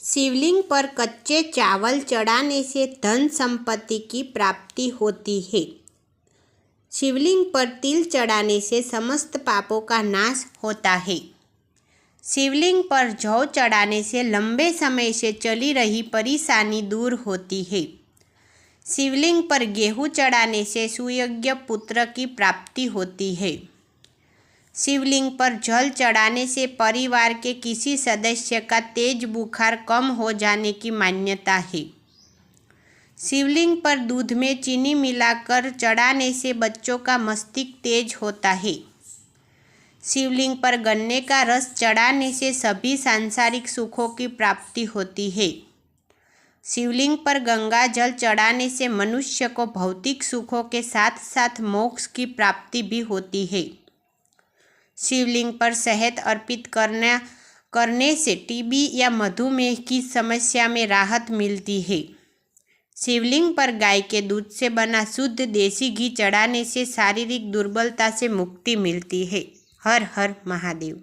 शिवलिंग पर कच्चे चावल चढ़ाने से धन संपत्ति की प्राप्ति होती है। शिवलिंग पर तिल चढ़ाने से समस्त पापों का नाश होता है। शिवलिंग पर जौ चढ़ाने से लंबे समय से चली रही परेशानी दूर होती है। शिवलिंग पर गेहूँ चढ़ाने से सुयोग्य पुत्र की प्राप्ति होती है। शिवलिंग पर जल चढ़ाने से परिवार के किसी सदस्य का तेज बुखार कम हो जाने की मान्यता है। शिवलिंग पर दूध में चीनी मिलाकर चढ़ाने से बच्चों का मस्तिष्क तेज होता है। शिवलिंग पर गन्ने का रस चढ़ाने से सभी सांसारिक सुखों की प्राप्ति होती है। शिवलिंग पर गंगा जल चढ़ाने से मनुष्य को भौतिक सुखों के साथ साथ मोक्ष की प्राप्ति भी होती है। शिवलिंग पर शहद अर्पित करने से टीबी या मधुमेह की समस्या में राहत मिलती है। शिवलिंग पर गाय के दूध से बना शुद्ध देसी घी चढ़ाने से शारीरिक दुर्बलता से मुक्ति मिलती है। हर हर महादेव।